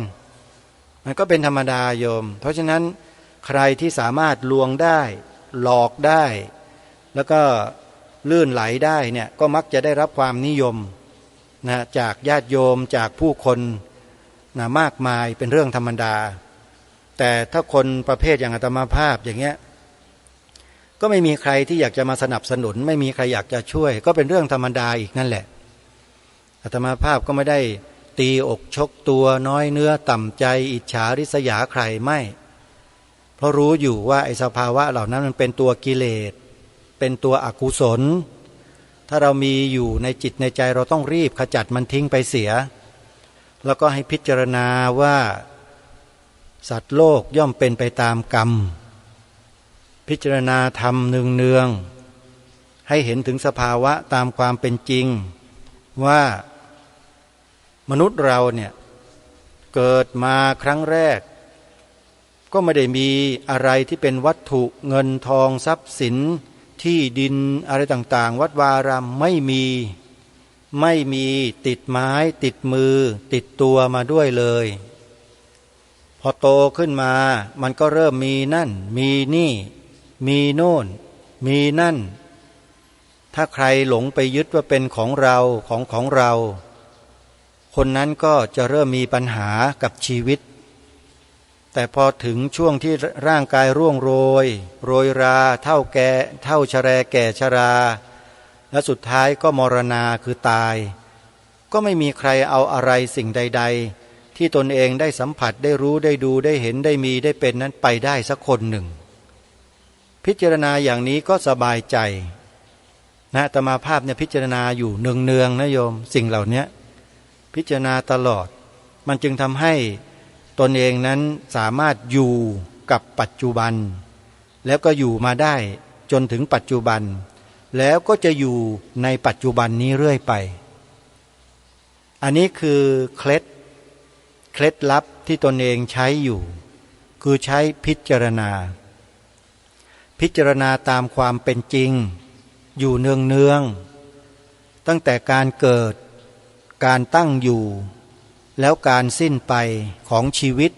มันก็เป็นธรรมดาโยมเพราะฉะนั้นใครที่สามารถลวงได้หลอกได้แล้วก็ลื่นไหลได้เนี่ยก็มักจะได้รับความนิยมนะจากญาติโยมจากผู้คนนะมากมายเป็นเรื่องธรรมดาแต่ถ้าคนประเภทอย่างอาตมาภาพอย่างเงี้ยก็ไม่มีใครที่อยากจะมาสนับสนุนไม่มีใครอยากจะช่วยก็เป็นเรื่องธรรมดาอีกนั่นแหละอาตมาภาพก็ไม่ได้ตีอกชกตัวน้อยเนื้อต่ำใจอิจฉาริษยาใครไม่เพราะรู้อยู่ว่าไอ้สภาวะเหล่านั้นมันเป็นตัวกิเลสเป็นตัวอกุศลถ้าเรามีอยู่ในจิตในใจเราต้องรีบขจัดมันทิ้งไปเสียแล้วก็ให้พิจารณาว่าสัตว์โลกย่อมเป็นไปตามกรรมพิจารณาธรรมเนืองๆให้เห็นถึงสภาวะตามความเป็นจริงว่ามนุษย์เราเนี่ยเกิดมาครั้งแรกก็ไม่ได้มีอะไรที่เป็นวัตถุเงินทองทรัพย์สินที่ดินอะไรต่างๆวัดวารามไม่มีติดไม้ติดมือติดตัวมาด้วยเลยพอโตขึ้นมามันก็เริ่มมีนั่นมีนี่มีโน่นมีนั่นถ้าใครหลงไปยึดว่าเป็นของเราของเราคนนั้นก็จะเริ่มมีปัญหากับชีวิตแต่พอถึงช่วงที่ร่างกายร่วงโรยราเท่าชแรแก่ชราและสุดท้ายก็มรณาคือตายก็ไม่มีใครเอาอะไรสิ่งใดๆที่ตนเองได้สัมผัสได้รู้ได้ดูได้เห็นได้มีได้เป็นนั้นไปได้สักคนหนึ่งพิจารณาอย่างนี้ก็สบายใจ นะอาตมาภาพเนี่ยพิจารณาอยู่เนืองๆนะโยมสิ่งเหล่านี้พิจารณาตลอดมันจึงทำให้ตนเองนั้นสามารถอยู่กับปัจจุบันแล้วก็อยู่มาได้จนถึงปัจจุบันแล้วก็จะอยู่ในปัจจุบันนี้เรื่อยไปอันนี้คือเคล็ดลับที่ตนเองใช้อยู่คือใช้พิจารณาตามความเป็นจริงอยู่เนืองตั้งแต่การเกิดการตั้งอยู่แล้วการสิ้นไปของชีวิต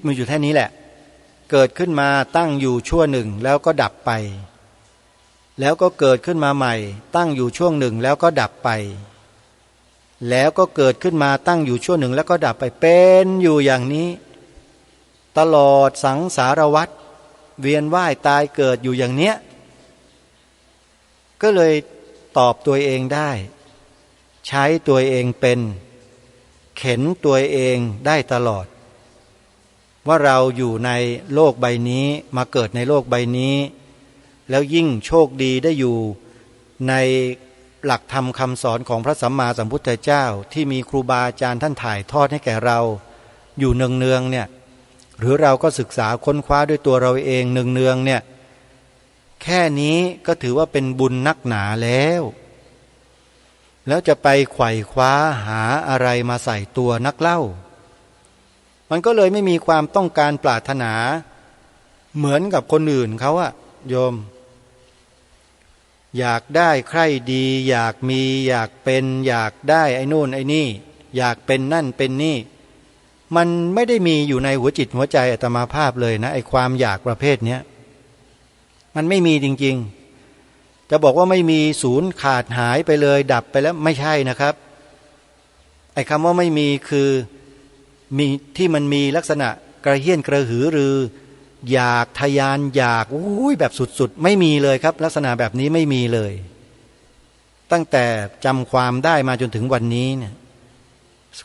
มีอยู่แค่นี้แหละเกิดขึ้นมาตั้งอยู่ชั่วหนึ่งแล้วก็ดับไปแล้วก็เกิดขึ้นมาใหม่ตั้งอยู่ช่วงหนึ่งแล้วก็ดับไปแล้วก็เกิดขึ้นมาตั้งอยู่ช่วงหนึ่งแล้วก็ดับไปเป็นอยู่อย่างนี้ตลอดสังสารวัฏเวียนว่ายตายเกิดอยู่อย่างเนี้ยก็เลยตอบตัวเองได้ใช้ตัวเองเป็นเข็นตัวเองได้ตลอดว่าเราอยู่ในโลกใบนี้มาเกิดในโลกใบนี้แล้วยิ่งโชคดีได้อยู่ในหลักธรรมคำสอนของพระสัมมาสัมพุทธเจ้าที่มีครูบาอาจารย์ท่านถ่ายทอดให้แก่เราอยู่เนืองๆเนี่ยหรือเราก็ศึกษาค้นคว้าด้วยตัวเราเองเนืองๆเนี่ยแค่นี้ก็ถือว่าเป็นบุญนักหนาแล้วจะไปไขว่คว้าหาอะไรมาใส่ตัวนักเล่ามันก็เลยไม่มีความต้องการปรารถนาเหมือนกับคนอื่นเขาอะโยมอยากได้ใคร่ดีอยากมีอยากเป็นอยากได้ไอ้นู่นไอ้นี่อยากเป็นนั่นเป็นนี่มันไม่ได้มีอยู่ในหัวจิตหัวใจอาตมาภาพเลยนะไอ้ความอยากประเภทเนี้ยมันไม่มีจริงๆจะบอกว่าไม่มีศูนย์ขาดหายไปเลยดับไปแล้วไม่ใช่นะครับไอ้คำว่าไม่มีคือมีที่มันมีลักษณะกระเฮี้ยนกระหือรืออยากทยานอยากแบบสุดๆไม่มีเลยครับลักษณะแบบนี้ไม่มีเลยตั้งแต่จำความได้มาจนถึงวันนี้เนี่ย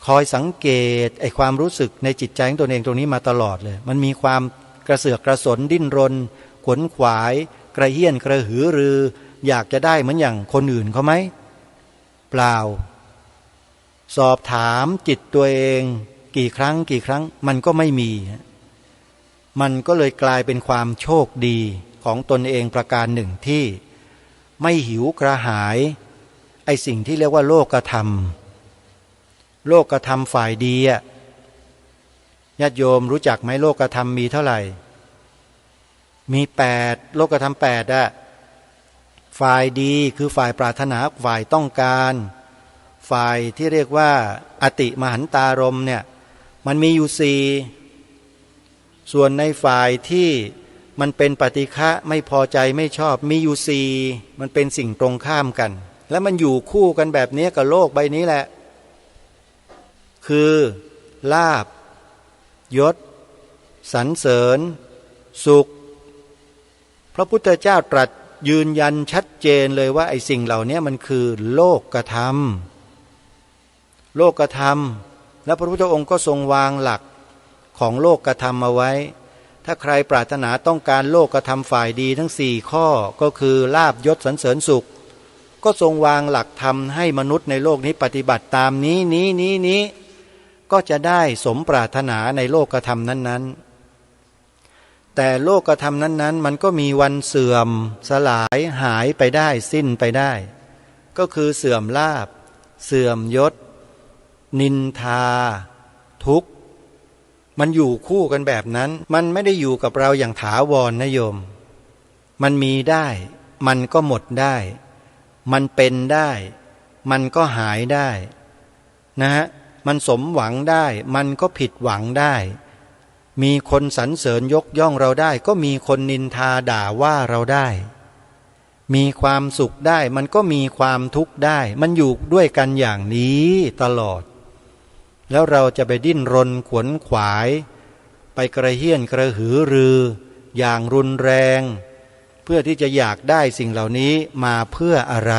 คอยสังเกตไอ้ความรู้สึกในจิตใจของตนเองตรงนี้มาตลอดเลยมันมีความกระเสือกกระสนดิ้นรนขวนขวายกระเฮี้ยนกระหือรืออยากจะได้เหมือนอย่างคนอื่นเขาไหมเปล่าสอบถามจิตตัวเองกี่ครั้งมันก็ไม่มีมันก็เลยกลายเป็นความโชคดีของตนเองประการหนึ่งที่ไม่หิวกระหายไอ้สิ่งที่เรียกว่าโลกธรรมฝ่ายดีอ่ะญาติโยมรู้จักไหมโลกธรรมมีเท่าไหร่มี8โลกธรรม8อ่ะฝ่ายดีคือฝ่ายปรารถนาฝ่ายต้องการฝ่ายที่เรียกว่าอติมหันตารมณ์เนี่ยมันมีอยู่4ส่วนในฝ่ายที่มันเป็นปฏิฆะไม่พอใจไม่ชอบมีอยู่4มันเป็นสิ่งตรงข้ามกันและมันอยู่คู่กันแบบนี้กับโลกใบนี้แหละคือลาภยศสรรเสริญสุขพระพุทธเจ้าตรัสยืนยันชัดเจนเลยว่าไอ้สิ่งเหล่านี้มันคือโลกธรรมและพระพุทธองค์ก็ทรงวางหลักของโลกธรรมเอาไว้ถ้าใครปรารถนาต้องการโลกธรรมฝ่ายดีทั้ง4ข้อก็คือลาภยศสรรเสริญสุขก็ทรงวางหลักธรรมให้มนุษย์ในโลกนี้ปฏิบัติตามนี้ก็จะได้สมปรารถนาในโลกธรรมนั้นๆแต่โลกธรรมนั้นๆมันก็มีวันเสื่อมสลายหายไปได้สิ้นไปได้ก็คือเสื่อมลาภเสื่อมยศนินทาทุกข์มันอยู่คู่กันแบบนั้นมันไม่ได้อยู่กับเราอย่างถาวรนะโยมมันมีได้มันก็หมดได้มันเป็นได้มันก็หายได้นะฮะมันสมหวังได้มันก็ผิดหวังได้มีคนสรรเสริญยกย่องเราได้ก็มีคนนินทาด่าว่าเราได้มีความสุขได้มันก็มีความทุกข์ได้มันอยู่ด้วยกันอย่างนี้ตลอดแล้วเราจะไปดิ้นรนขวนขวายไปกระเฮี้ยนกระหือรืออย่างรุนแรงเพื่อที่จะอยากได้สิ่งเหล่านี้มาเพื่ออะไร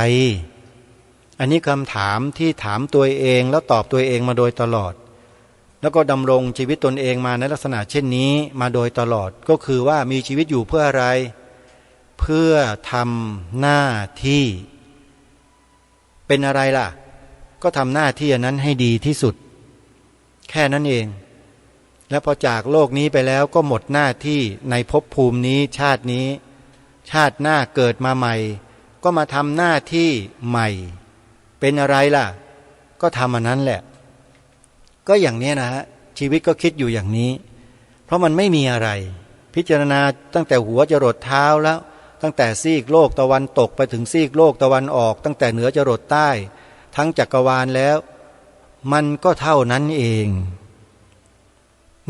อันนี้คำถามที่ถามตัวเองแล้วตอบตัวเองมาโดยตลอดแล้วก็ดำรงชีวิตตนเองมาในลักษณะเช่นนี้มาโดยตลอดก็คือว่ามีชีวิตอยู่เพื่ออะไร เพื่อทำหน้าที่เป็นอะไรล่ะก็ทำหน้าที่อันนั้นให้ดีที่สุดแค่นั้นเองแล้วพอจากโลกนี้ไปแล้วก็หมดหน้าที่ในภพภูมินี้ชาตินี้ชาติหน้าเกิดมาใหม่ก็มาทำหน้าที่ใหม่เป็นอะไรล่ะก็ทำอันนั้นแหละก็อย่างนี้นะฮะชีวิตก็คิดอยู่อย่างนี้เพราะมันไม่มีอะไรพิจารณาตั้งแต่หัวจรดเท้าแล้วตั้งแต่ซีกโลกตะวันตกไปถึงซีกโลกตะวันออกตั้งแต่เหนือจรดใต้ทั้งจักรวาลแล้วมันก็เท่านั้นเอง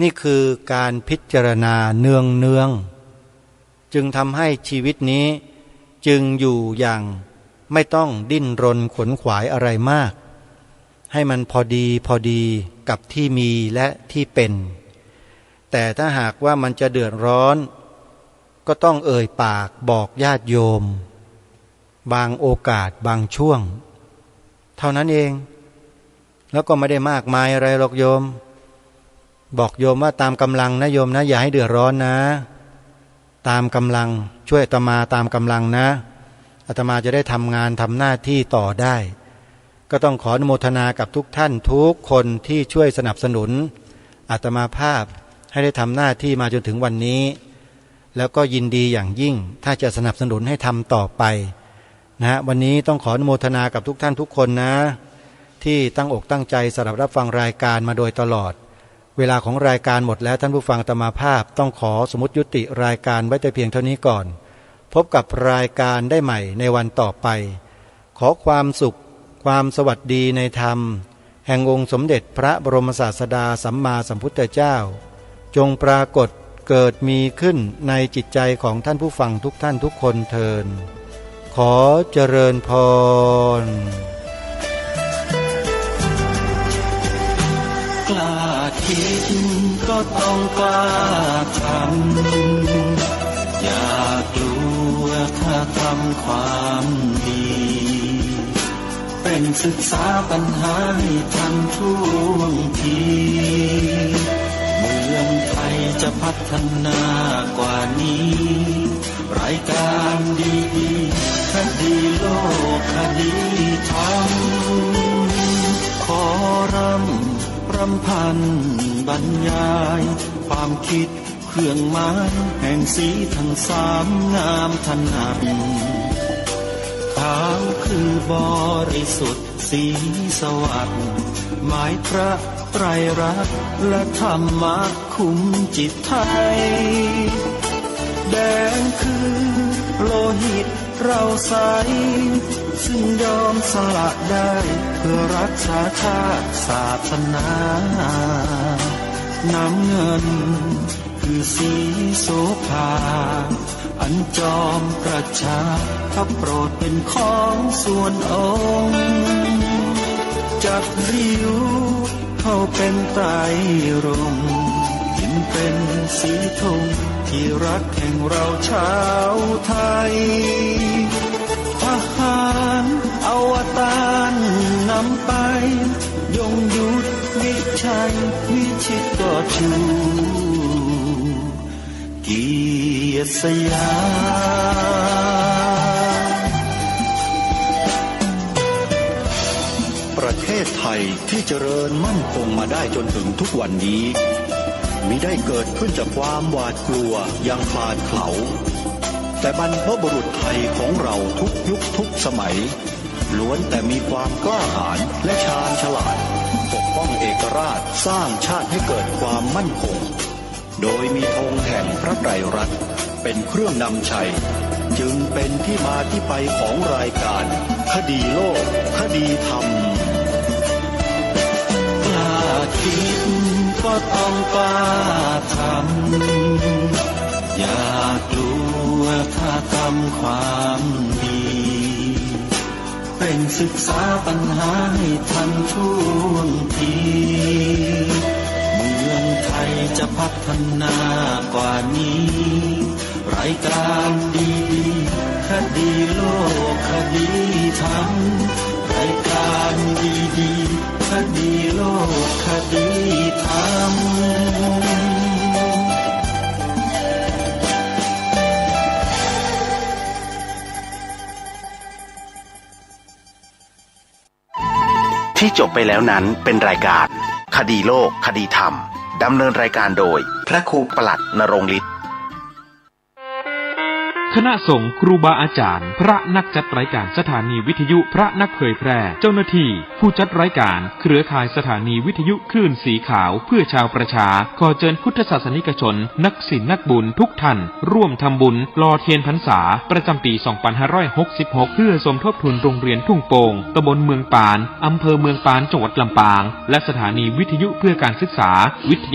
นี่คือการพิจารณาเนืองจึงทำให้ชีวิตนี้จึงอยู่อย่างไม่ต้องดิ้นรนขวนขวายอะไรมากให้มันพอดีกับที่มีและที่เป็นแต่ถ้าหากว่ามันจะเดือดร้อนก็ต้องเอ่ยปากบอกญาติโยมบางโอกาสบางช่วงเท่านั้นเองแล้วก็ไม่ได้มากมายอะไรหรอกโยมบอกโยมว่าตามกำลังนะโยมนะอย่าให้เดือดร้อนนะตามกำลังช่วยอาตมาตามกำลังนะอาตมาจะได้ทำงานทำหน้าที่ต่อได้ก็ต้องขออนุโมทนากับทุกท่านทุกคนที่ช่วยสนับสนุนอาตมาภาพให้ได้ทำหน้าที่มาจนถึงวันนี้แล้วก็ยินดีอย่างยิ่งถ้าจะสนับสนุนให้ทำต่อไปนะวันนี้ต้องขออนุโมทนากับทุกท่านทุกคนนะที่ตั้งอกตั้งใจสำหรับรับฟังรายการมาโดยตลอดเวลาของรายการหมดแล้วท่านผู้ฟังอาตมาภาพต้องขอสมมุติยุติรายการไว้แต่เพียงเท่านี้ก่อนพบกับรายการได้ใหม่ในวันต่อไปขอความสุขความสวัสดีในธรรมแห่งองค์สมเด็จพระบรมศาสดาสัมมาสัมพุทธเจ้าจงปรากฏเกิดมีขึ้นในจิตใจของท่านผู้ฟังทุกท่านทุกคนเทินขอเจริญพรกล้าคิดก็ต้องกล้าทำอย่ากลัวถ้าทำความดีเป็นศึกษาปัญหาให้ทันท่วงทีเมืองไทยจะพัฒนากว่านี้รายการดีๆคดีโลกคดีธรรมขอรำพันบรรยายความคิดเครื่องหมายแห่งสีทั้งสามงามถนัดขาวคือบริสุทธิ์สีสวัสดิ์หมายพระไตรรัตน์และธรรมะคุ้มจิตไทยแดงคือโลหิตเราใสซึ่งยอมสละได้เพื่อรักษาชาติศาสนาน้ำเงินคือสีโสภาอันจอมประชาถ้าโปรดเป็นของส่วนองค์จัดริ้วเข้าเป็นไตรรงค์ยิ่งเป็นสีธงที่รักแห่งเราชาวไทยทหารอวตารนำไปยงยุทธวิชัยวิชิตก็ชูเกียรติสยามประเทศไทยที่เจริญมั่นคงมาได้จนถึงทุกวันนี้มิได้เกิดขึ้นจากความหวาดกลัวอย่างคลาดเขลาแต่บรรพบุรุษไทยของเราทุกยุคทุกสมัยล้วนแต่มีความกล้าหาญและชาญฉลาดปกป้องเอกราชสร้างชาติให้เกิดความมั่นคงโดยมีธงแห่งพระไตรรัตน์เป็นเครื่องนำชัยจึงเป็นที่มาที่ไปของรายการคดีโลกคดีธรรมกล้าคิดก็ต้องกล้าทำอย่ากลัวถ้าทำความดีเป็นศึกษาปัญหาให้ทันท่วงทีเมืองไทยจะพัฒนากว่านี้รายการดีคดีโลกคดีธรรมรายการดีคดีโลกคดีธรรม ที่จบไปแล้วนั้นเป็นรายการคดีโลกคดีธรรมดำเนินรายการโดยพระครูปลัดณรงค์ฤทธิ์ คณะสงฆ์ครูบาอาจารย์ พระนักจัดรายการสถานีวิทยุพระนักเผยแพร่เจ้าหน้าที่ผู้จัดรายการเครือข่ายสถานีวิทยุคลื่นสีขาวเพื่อชาวประชาขอเชิญพุทธศาสนิกชนนักศีลนักบุญทุกท่านร่วมทำบุญหล่อเทียนพรรษาประจำปี 2566 เพื่อสมทบทุนโรงเรียนทุ่งโป่งตำบลเมืองปานอำเภอเมืองปานจังหวัดลำปางและสถานีวิทยุเพื่อการศึกษาวิทยา